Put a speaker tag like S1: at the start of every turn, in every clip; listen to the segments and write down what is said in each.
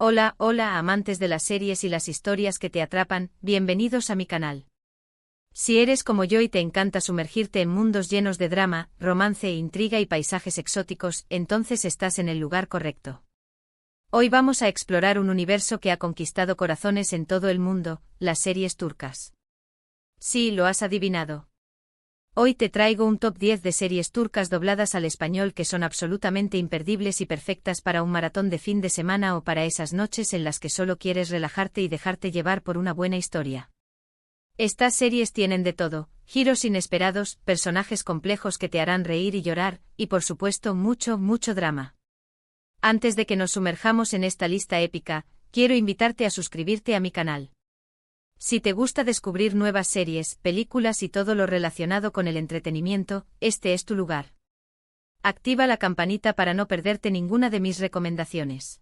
S1: Hola, hola amantes de las series y las historias que te atrapan, bienvenidos a mi canal. Si eres como yo y te encanta sumergirte en mundos llenos de drama, romance, intriga y paisajes exóticos, entonces estás en el lugar correcto. Hoy vamos a explorar un universo que ha conquistado corazones en todo el mundo, las series turcas. Sí, lo has adivinado. Hoy te traigo un top 10 de series turcas dobladas al español que son absolutamente imperdibles y perfectas para un maratón de fin de semana o para esas noches en las que solo quieres relajarte y dejarte llevar por una buena historia. Estas series tienen de todo, giros inesperados, personajes complejos que te harán reír y llorar, y por supuesto mucho, mucho drama. Antes de que nos sumerjamos en esta lista épica, quiero invitarte a suscribirte a mi canal. Si te gusta descubrir nuevas series, películas y todo lo relacionado con el entretenimiento, este es tu lugar. Activa la campanita para no perderte ninguna de mis recomendaciones.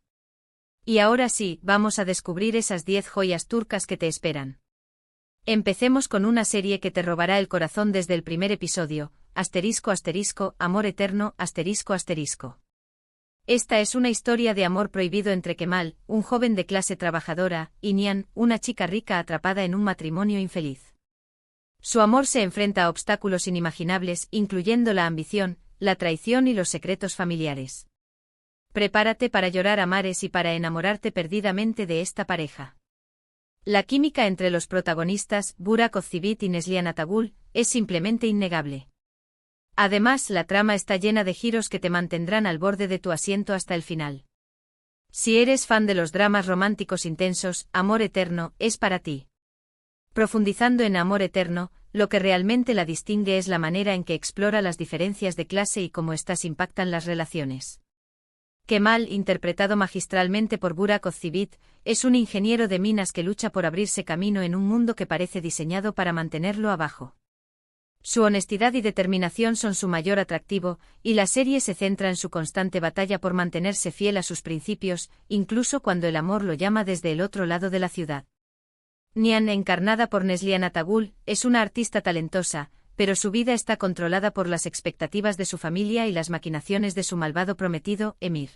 S1: Y ahora sí, vamos a descubrir esas 10 joyas turcas que te esperan. Empecemos con una serie que te robará el corazón desde el primer episodio, ***, amor eterno, ***. Esta es una historia de amor prohibido entre Kemal, un joven de clase trabajadora, y Nihan, una chica rica atrapada en un matrimonio infeliz. Su amor se enfrenta a obstáculos inimaginables, incluyendo la ambición, la traición y los secretos familiares. Prepárate para llorar a mares y para enamorarte perdidamente de esta pareja. La química entre los protagonistas, Burak Özçivit y Neslihan Atagül, es simplemente innegable. Además, la trama está llena de giros que te mantendrán al borde de tu asiento hasta el final. Si eres fan de los dramas románticos intensos, Amor Eterno es para ti. Profundizando en Amor Eterno, lo que realmente la distingue es la manera en que explora las diferencias de clase y cómo éstas impactan las relaciones. Kemal, interpretado magistralmente por Burak Özçivit, es un ingeniero de minas que lucha por abrirse camino en un mundo que parece diseñado para mantenerlo abajo. Su honestidad y determinación son su mayor atractivo, y la serie se centra en su constante batalla por mantenerse fiel a sus principios, incluso cuando el amor lo llama desde el otro lado de la ciudad. Nihan, encarnada por Neslihan Atagül, es una artista talentosa, pero su vida está controlada por las expectativas de su familia y las maquinaciones de su malvado prometido, Emir.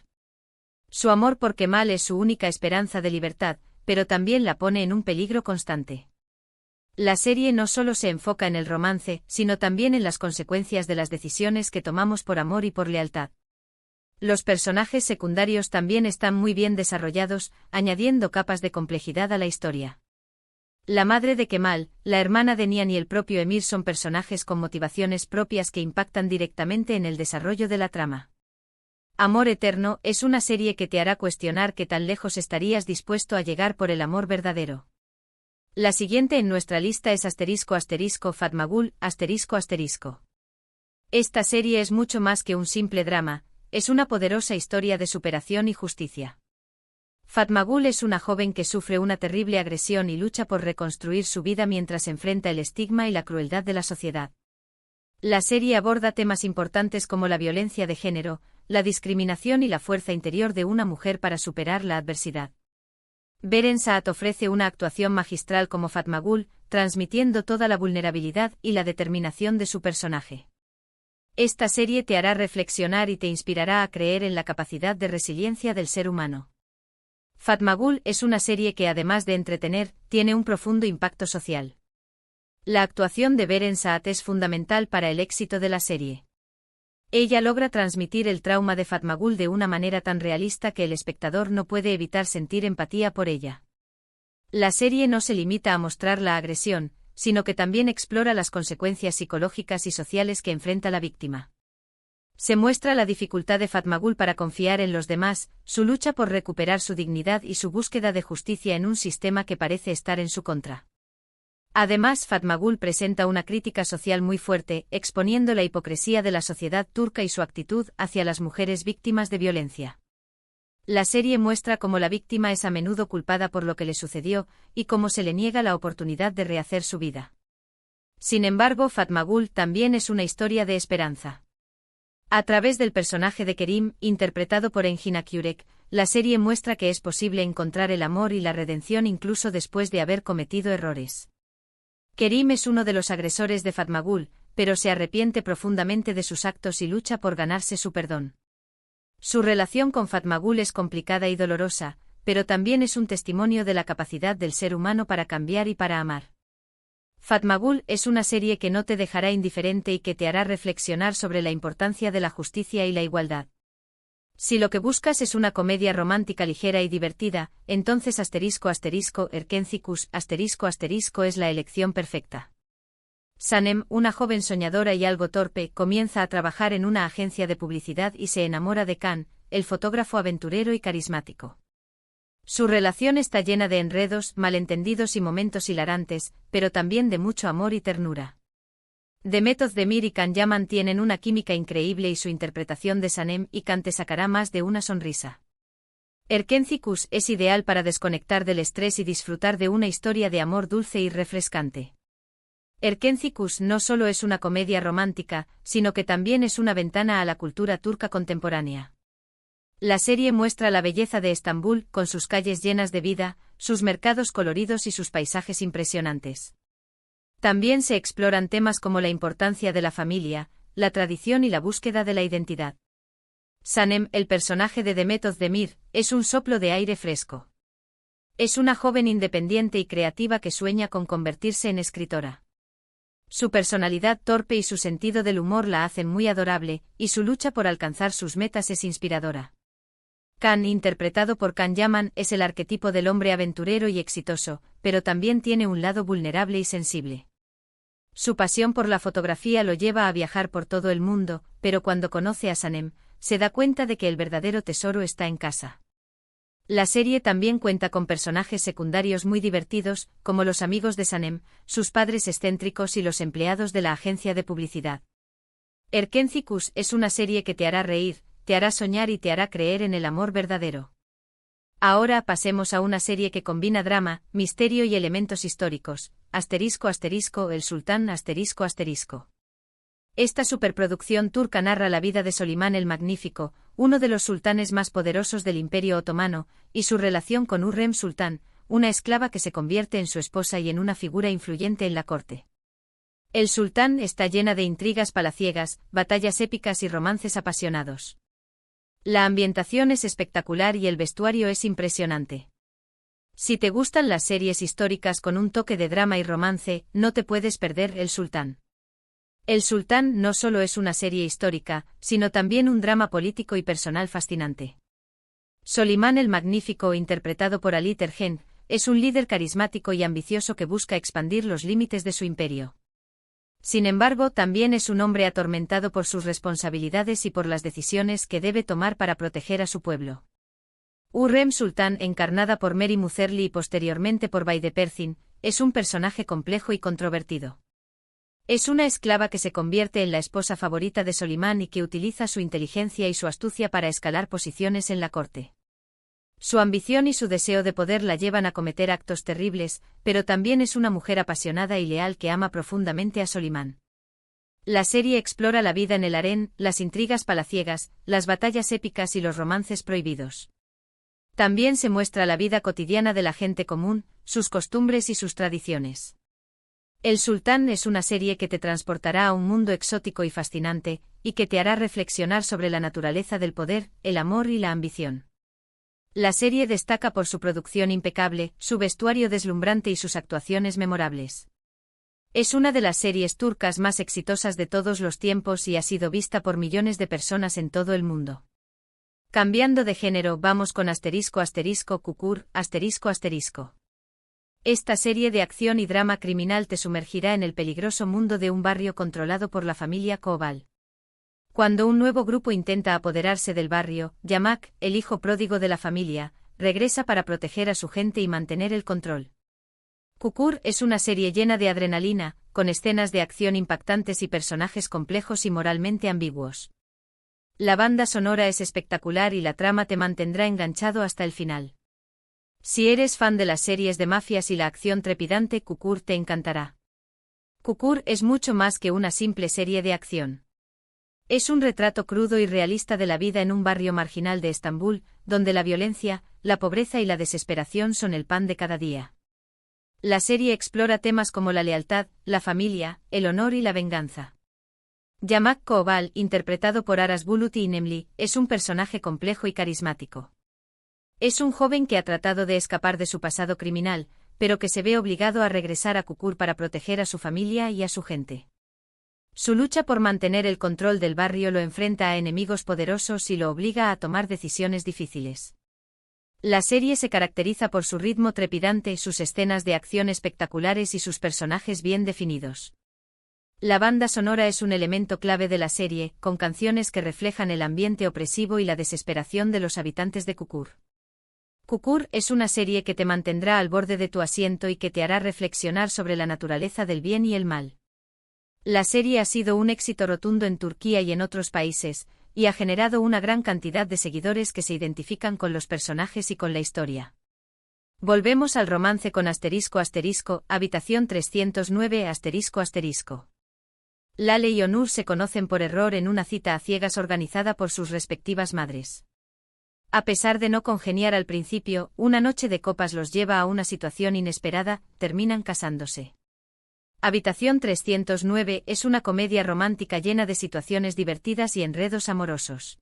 S1: Su amor por Kemal es su única esperanza de libertad, pero también la pone en un peligro constante. La serie no solo se enfoca en el romance, sino también en las consecuencias de las decisiones que tomamos por amor y por lealtad. Los personajes secundarios también están muy bien desarrollados, añadiendo capas de complejidad a la historia. La madre de Kemal, la hermana de Nihan y el propio Emir son personajes con motivaciones propias que impactan directamente en el desarrollo de la trama. Amor Eterno es una serie que te hará cuestionar qué tan lejos estarías dispuesto a llegar por el amor verdadero. La siguiente en nuestra lista es ***Fatmagül, ***. Esta serie es mucho más que un simple drama, es una poderosa historia de superación y justicia. Fatmagül es una joven que sufre una terrible agresión y lucha por reconstruir su vida mientras enfrenta el estigma y la crueldad de la sociedad. La serie aborda temas importantes como la violencia de género, la discriminación y la fuerza interior de una mujer para superar la adversidad. Beren Saat ofrece una actuación magistral como Fatmagül, transmitiendo toda la vulnerabilidad y la determinación de su personaje. Esta serie te hará reflexionar y te inspirará a creer en la capacidad de resiliencia del ser humano. Fatmagül es una serie que, además de entretener, tiene un profundo impacto social. La actuación de Beren Saat es fundamental para el éxito de la serie. Ella logra transmitir el trauma de Fatmagül de una manera tan realista que el espectador no puede evitar sentir empatía por ella. La serie no se limita a mostrar la agresión, sino que también explora las consecuencias psicológicas y sociales que enfrenta la víctima. Se muestra la dificultad de Fatmagül para confiar en los demás, su lucha por recuperar su dignidad y su búsqueda de justicia en un sistema que parece estar en su contra. Además, Fatmagül presenta una crítica social muy fuerte, exponiendo la hipocresía de la sociedad turca y su actitud hacia las mujeres víctimas de violencia. La serie muestra cómo la víctima es a menudo culpada por lo que le sucedió, y cómo se le niega la oportunidad de rehacer su vida. Sin embargo, Fatmagül también es una historia de esperanza. A través del personaje de Kerim, interpretado por Engin Akyürek, la serie muestra que es posible encontrar el amor y la redención incluso después de haber cometido errores. Kerim es uno de los agresores de Fatmagül, pero se arrepiente profundamente de sus actos y lucha por ganarse su perdón. Su relación con Fatmagül es complicada y dolorosa, pero también es un testimonio de la capacidad del ser humano para cambiar y para amar. Fatmagul es una serie que no te dejará indiferente y que te hará reflexionar sobre la importancia de la justicia y la igualdad. Si lo que buscas es una comedia romántica ligera y divertida, entonces Erkencikus es la elección perfecta. Sanem, una joven soñadora y algo torpe, comienza a trabajar en una agencia de publicidad y se enamora de Khan, el fotógrafo aventurero y carismático. Su relación está llena de enredos, malentendidos y momentos hilarantes, pero también de mucho amor y ternura. Demet Özdemir y Can Yaman tienen una química increíble y su interpretación de Sanem y Can te sacará más de una sonrisa. Erkencikus es ideal para desconectar del estrés y disfrutar de una historia de amor dulce y refrescante. Erkencikus no solo es una comedia romántica, sino que también es una ventana a la cultura turca contemporánea. La serie muestra la belleza de Estambul, con sus calles llenas de vida, sus mercados coloridos y sus paisajes impresionantes. También se exploran temas como la importancia de la familia, la tradición y la búsqueda de la identidad. Sanem, el personaje de Demet Özdemir, es un soplo de aire fresco. Es una joven independiente y creativa que sueña con convertirse en escritora. Su personalidad torpe y su sentido del humor la hacen muy adorable, y su lucha por alcanzar sus metas es inspiradora. Can, interpretado por Can Yaman, es el arquetipo del hombre aventurero y exitoso, pero también tiene un lado vulnerable y sensible. Su pasión por la fotografía lo lleva a viajar por todo el mundo, pero cuando conoce a Sanem, se da cuenta de que el verdadero tesoro está en casa. La serie también cuenta con personajes secundarios muy divertidos, como los amigos de Sanem, sus padres excéntricos y los empleados de la agencia de publicidad. Erkencikus es una serie que te hará reír, te hará soñar y te hará creer en el amor verdadero. Ahora pasemos a una serie que combina drama, misterio y elementos históricos. El Sultán. Esta superproducción turca narra la vida de Solimán el Magnífico, uno de los sultanes más poderosos del Imperio Otomano, y su relación con Hürrem Sultán, una esclava que se convierte en su esposa y en una figura influyente en la corte. El Sultán está llena de intrigas palaciegas, batallas épicas y romances apasionados. La ambientación es espectacular y el vestuario es impresionante. Si te gustan las series históricas con un toque de drama y romance, no te puedes perder El Sultán. El Sultán no solo es una serie histórica, sino también un drama político y personal fascinante. Solimán el Magnífico, interpretado por Ali Tergen, es un líder carismático y ambicioso que busca expandir los límites de su imperio. Sin embargo, también es un hombre atormentado por sus responsabilidades y por las decisiones que debe tomar para proteger a su pueblo. Hürrem Sultán, encarnada por Mary Muzerli y posteriormente por Bayde Persin, es un personaje complejo y controvertido. Es una esclava que se convierte en la esposa favorita de Solimán y que utiliza su inteligencia y su astucia para escalar posiciones en la corte. Su ambición y su deseo de poder la llevan a cometer actos terribles, pero también es una mujer apasionada y leal que ama profundamente a Solimán. La serie explora la vida en el harén, las intrigas palaciegas, las batallas épicas y los romances prohibidos. También se muestra la vida cotidiana de la gente común, sus costumbres y sus tradiciones. El Sultán es una serie que te transportará a un mundo exótico y fascinante, y que te hará reflexionar sobre la naturaleza del poder, el amor y la ambición. La serie destaca por su producción impecable, su vestuario deslumbrante y sus actuaciones memorables. Es una de las series turcas más exitosas de todos los tiempos y ha sido vista por millones de personas en todo el mundo. Cambiando de género, vamos con Kukur. Esta serie de acción y drama criminal te sumergirá en el peligroso mundo de un barrio controlado por la familia Koval. Cuando un nuevo grupo intenta apoderarse del barrio, Yamak, el hijo pródigo de la familia, regresa para proteger a su gente y mantener el control. Kukur es una serie llena de adrenalina, con escenas de acción impactantes y personajes complejos y moralmente ambiguos. La banda sonora es espectacular y la trama te mantendrá enganchado hasta el final. Si eres fan de las series de mafias y la acción trepidante, Kukur te encantará. Kukur es mucho más que una simple serie de acción. Es un retrato crudo y realista de la vida en un barrio marginal de Estambul, donde la violencia, la pobreza y la desesperación son el pan de cada día. La serie explora temas como la lealtad, la familia, el honor y la venganza. Yamak Koval, interpretado por Aras Bulut y Nemli, es un personaje complejo y carismático. Es un joven que ha tratado de escapar de su pasado criminal, pero que se ve obligado a regresar a Kukur para proteger a su familia y a su gente. Su lucha por mantener el control del barrio lo enfrenta a enemigos poderosos y lo obliga a tomar decisiones difíciles. La serie se caracteriza por su ritmo trepidante, sus escenas de acción espectaculares y sus personajes bien definidos. La banda sonora es un elemento clave de la serie, con canciones que reflejan el ambiente opresivo y la desesperación de los habitantes de Kukur. Kukur es una serie que te mantendrá al borde de tu asiento y que te hará reflexionar sobre la naturaleza del bien y el mal. La serie ha sido un éxito rotundo en Turquía y en otros países, y ha generado una gran cantidad de seguidores que se identifican con los personajes y con la historia. Volvemos al romance con ***, habitación 309 ***. Lale y Onur se conocen por error en una cita a ciegas organizada por sus respectivas madres. A pesar de no congeniar al principio, una noche de copas los lleva a una situación inesperada, terminan casándose. Habitación 309 es una comedia romántica llena de situaciones divertidas y enredos amorosos.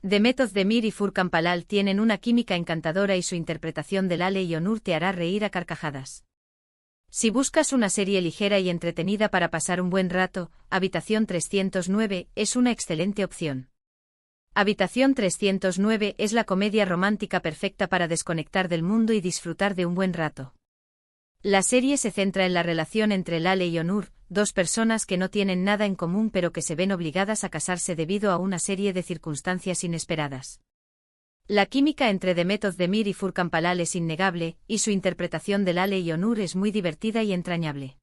S1: Demet Özdemir y Furkan Palal tienen una química encantadora y su interpretación de Lale y Onur te hará reír a carcajadas. Si buscas una serie ligera y entretenida para pasar un buen rato, Habitación 309 es una excelente opción. Habitación 309 es la comedia romántica perfecta para desconectar del mundo y disfrutar de un buen rato. La serie se centra en la relación entre Lale y Onur, dos personas que no tienen nada en común pero que se ven obligadas a casarse debido a una serie de circunstancias inesperadas. La química entre Demet Özdemir y Furkan Palal es innegable, y su interpretación de Lale y Onur es muy divertida y entrañable.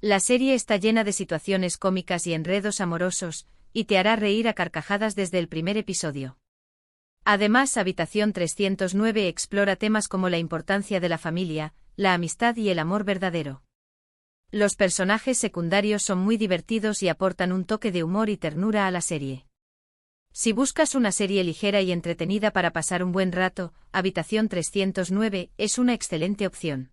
S1: La serie está llena de situaciones cómicas y enredos amorosos, y te hará reír a carcajadas desde el primer episodio. Además, Habitación 309 explora temas como la importancia de la familia, la amistad y el amor verdadero. Los personajes secundarios son muy divertidos y aportan un toque de humor y ternura a la serie. Si buscas una serie ligera y entretenida para pasar un buen rato, Habitación 309 es una excelente opción.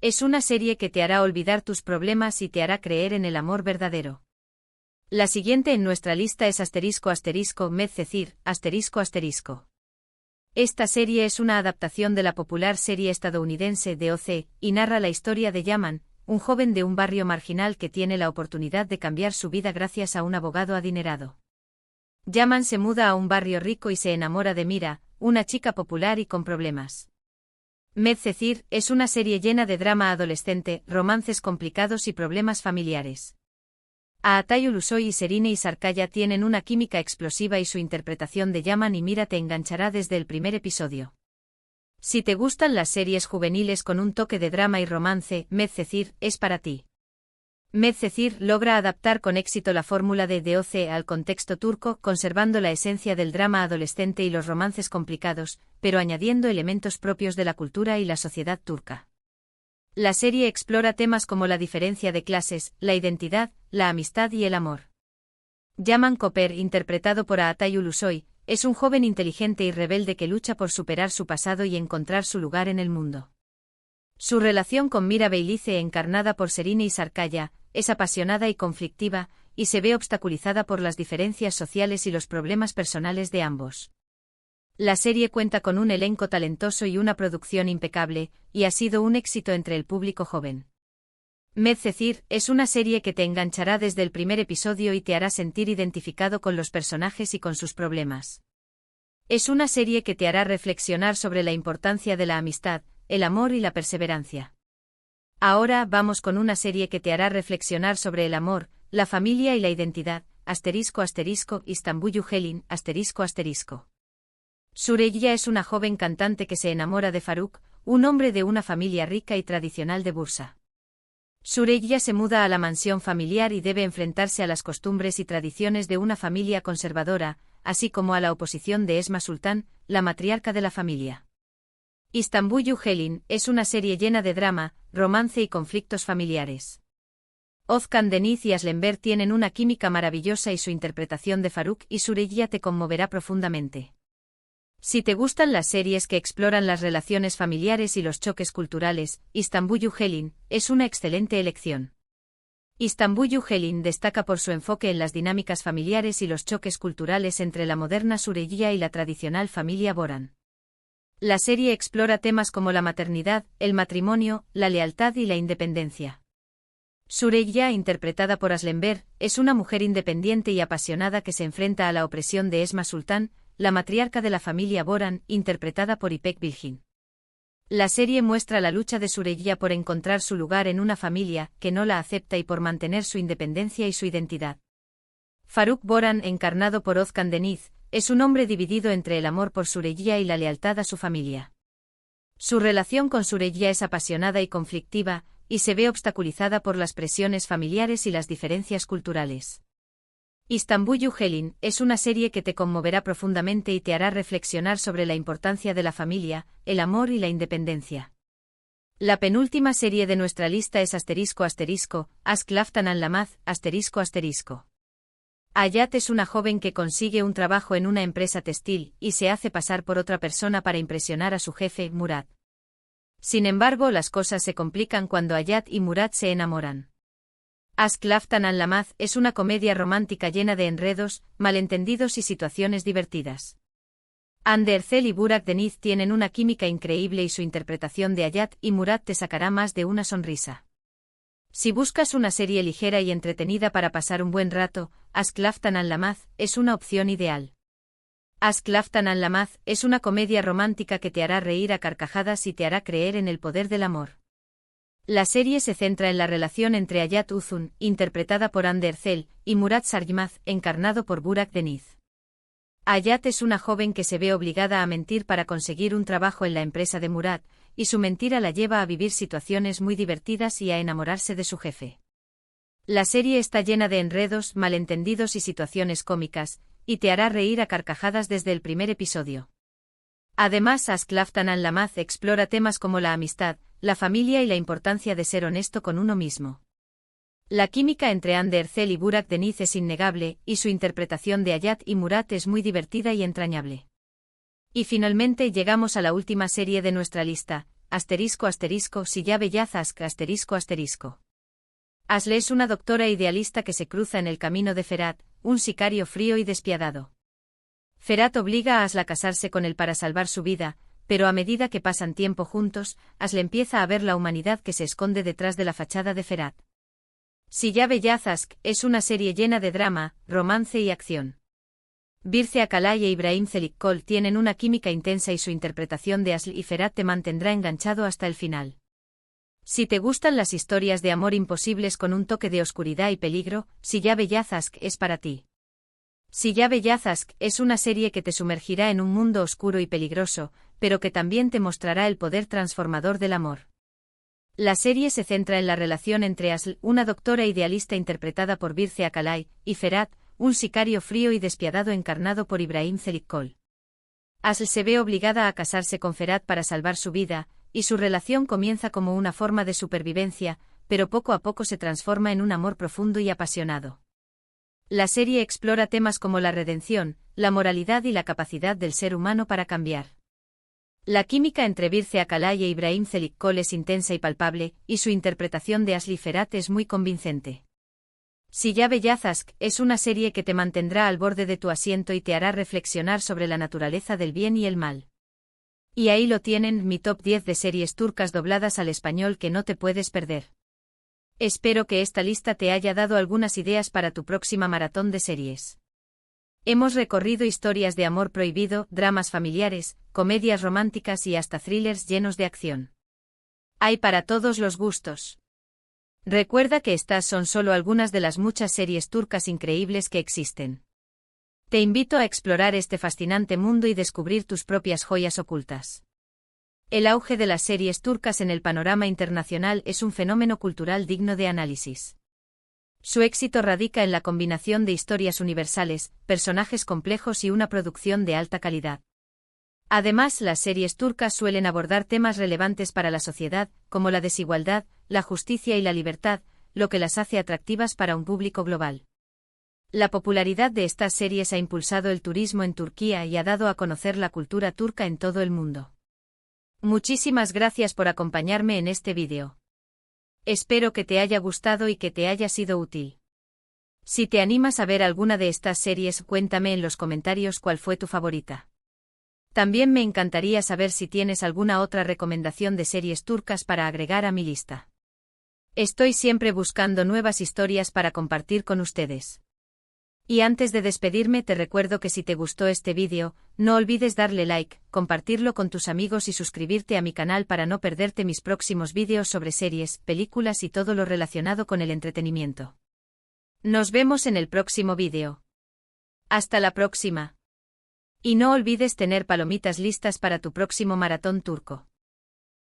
S1: Es una serie que te hará olvidar tus problemas y te hará creer en el amor verdadero. La siguiente en nuestra lista es ***Medcezir***. Esta serie es una adaptación de la popular serie estadounidense de OC, y narra la historia de Yaman, un joven de un barrio marginal que tiene la oportunidad de cambiar su vida gracias a un abogado adinerado. Yaman se muda a un barrio rico y se enamora de Mira, una chica popular y con problemas. Medcezir es una serie llena de drama adolescente, romances complicados y problemas familiares. Aatay Ulusoy y Serine Isarkaya tienen una química explosiva y su interpretación de Yaman y Mira te enganchará desde el primer episodio. Si te gustan las series juveniles con un toque de drama y romance, Medcezir es para ti. Medcezir logra adaptar con éxito la fórmula de DOC al contexto turco, conservando la esencia del drama adolescente y los romances complicados, pero añadiendo elementos propios de la cultura y la sociedad turca. La serie explora temas como la diferencia de clases, la identidad, la amistad y el amor. Yaman Koper, interpretado por Aatay Ulusoy, es un joven inteligente y rebelde que lucha por superar su pasado y encontrar su lugar en el mundo. Su relación con Mira Beylice, encarnada por Serine Isarkaya, es apasionada y conflictiva, y se ve obstaculizada por las diferencias sociales y los problemas personales de ambos. La serie cuenta con un elenco talentoso y una producción impecable, y ha sido un éxito entre el público joven. Medcezir es una serie que te enganchará desde el primer episodio y te hará sentir identificado con los personajes y con sus problemas. Es una serie que te hará reflexionar sobre la importancia de la amistad, el amor y la perseverancia. Ahora vamos con una serie que te hará reflexionar sobre el amor, la familia y la identidad, ***Istanbul Helin, ***. Süreyya es una joven cantante que se enamora de Faruk, un hombre de una familia rica y tradicional de Bursa. Süreyya se muda a la mansión familiar y debe enfrentarse a las costumbres y tradiciones de una familia conservadora, así como a la oposición de Esma Sultan, la matriarca de la familia. Istanbul Helin es una serie llena de drama, romance y conflictos familiares. Özkan Deniz y Aslenber tienen una química maravillosa y su interpretación de Faruk y Süreyya te conmoverá profundamente. Si te gustan las series que exploran las relaciones familiares y los choques culturales, Istanbul Helin es una excelente elección. Istanbul Helin destaca por su enfoque en las dinámicas familiares y los choques culturales entre la moderna Süreyya y la tradicional familia Boran. La serie explora temas como la maternidad, el matrimonio, la lealtad y la independencia. Süreyya, interpretada por Aslenber, es una mujer independiente y apasionada que se enfrenta a la opresión de Esma Sultan, la matriarca de la familia Boran, interpretada por İpek Bilgin. La serie muestra la lucha de Süreyya por encontrar su lugar en una familia que no la acepta y por mantener su independencia y su identidad. Faruk Boran, encarnado por Özkan Deniz, es un hombre dividido entre el amor por Süreyya y la lealtad a su familia. Su relación con Süreyya es apasionada y conflictiva, y se ve obstaculizada por las presiones familiares y las diferencias culturales. İstanbul Yücelin es una serie que te conmoverá profundamente y te hará reflexionar sobre la importancia de la familia, el amor y la independencia. La penúltima serie de nuestra lista es Aşk Laftan Anlamaz, ***. Hayat es una joven que consigue un trabajo en una empresa textil y se hace pasar por otra persona para impresionar a su jefe, Murat. Sin embargo, las cosas se complican cuando Hayat y Murat se enamoran. Aşk Laftan Anlamaz es una comedia romántica llena de enredos, malentendidos y situaciones divertidas. Hande Erçel y Burak Deniz tienen una química increíble y su interpretación de Hayat y Murat te sacará más de una sonrisa. Si buscas una serie ligera y entretenida para pasar un buen rato, Aşk Laftan Anlamaz es una opción ideal. Aşk Laftan Anlamaz es una comedia romántica que te hará reír a carcajadas y te hará creer en el poder del amor. La serie se centra en la relación entre Hayat Uzun, interpretada por Hande Erçel, y Murat Sargmaz, encarnado por Burak Deniz. Hayat es una joven que se ve obligada a mentir para conseguir un trabajo en la empresa de Murat, y su mentira la lleva a vivir situaciones muy divertidas y a enamorarse de su jefe. La serie está llena de enredos, malentendidos y situaciones cómicas, y te hará reír a carcajadas desde el primer episodio. Además, Aşk Laftan Anlamaz explora temas como la amistad, la familia y la importancia de ser honesto con uno mismo. La química entre Hande Erçel y Burak Deniz es innegable, y su interpretación de Hayat y Murat es muy divertida y entrañable. Y finalmente llegamos a la última serie de nuestra lista, ***Siyah Beyaz Aşk ***. Aslı es una doctora idealista que se cruza en el camino de Ferhat, un sicario frío y despiadado. Ferhat obliga a Aslı a casarse con él para salvar su vida, pero a medida que pasan tiempo juntos, Aslı empieza a ver la humanidad que se esconde detrás de la fachada de Ferhat. Siyah Beyaz Aşk es una serie llena de drama, romance y acción. Birce Akalay e İbrahim Çelikkol tienen una química intensa y su interpretación de Aslı y Ferhat te mantendrá enganchado hasta el final. Si te gustan las historias de amor imposibles con un toque de oscuridad y peligro, Siyah Beyaz Aşk es para ti. Siyah Beyaz Aşk es una serie que te sumergirá en un mundo oscuro y peligroso, pero que también te mostrará el poder transformador del amor. La serie se centra en la relación entre Aslı, una doctora idealista interpretada por Birce Akalay, y Ferhat, un sicario frío y despiadado encarnado por İbrahim Çelikkol. Aslı se ve obligada a casarse con Ferhat para salvar su vida, y su relación comienza como una forma de supervivencia, pero poco a poco se transforma en un amor profundo y apasionado. La serie explora temas como la redención, la moralidad y la capacidad del ser humano para cambiar. La química entre Birce Akalay e İbrahim Çelikkol es intensa y palpable, y su interpretación de Aslı y Ferhat es muy convincente. Siyah Beyaz Aşk es una serie que te mantendrá al borde de tu asiento y te hará reflexionar sobre la naturaleza del bien y el mal. Y ahí lo tienen, mi top 10 de series turcas dobladas al español que no te puedes perder. Espero que esta lista te haya dado algunas ideas para tu próxima maratón de series. Hemos recorrido historias de amor prohibido, dramas familiares, comedias románticas y hasta thrillers llenos de acción. Hay para todos los gustos. Recuerda que estas son solo algunas de las muchas series turcas increíbles que existen. Te invito a explorar este fascinante mundo y descubrir tus propias joyas ocultas. El auge de las series turcas en el panorama internacional es un fenómeno cultural digno de análisis. Su éxito radica en la combinación de historias universales, personajes complejos y una producción de alta calidad. Además, las series turcas suelen abordar temas relevantes para la sociedad, como la desigualdad, la justicia y la libertad, lo que las hace atractivas para un público global. La popularidad de estas series ha impulsado el turismo en Turquía y ha dado a conocer la cultura turca en todo el mundo. Muchísimas gracias por acompañarme en este vídeo. Espero que te haya gustado y que te haya sido útil. Si te animas a ver alguna de estas series, cuéntame en los comentarios cuál fue tu favorita. También me encantaría saber si tienes alguna otra recomendación de series turcas para agregar a mi lista. Estoy siempre buscando nuevas historias para compartir con ustedes. Y antes de despedirme te recuerdo que si te gustó este vídeo, no olvides darle like, compartirlo con tus amigos y suscribirte a mi canal para no perderte mis próximos vídeos sobre series, películas y todo lo relacionado con el entretenimiento. Nos vemos en el próximo vídeo. Hasta la próxima. Y no olvides tener palomitas listas para tu próximo maratón turco.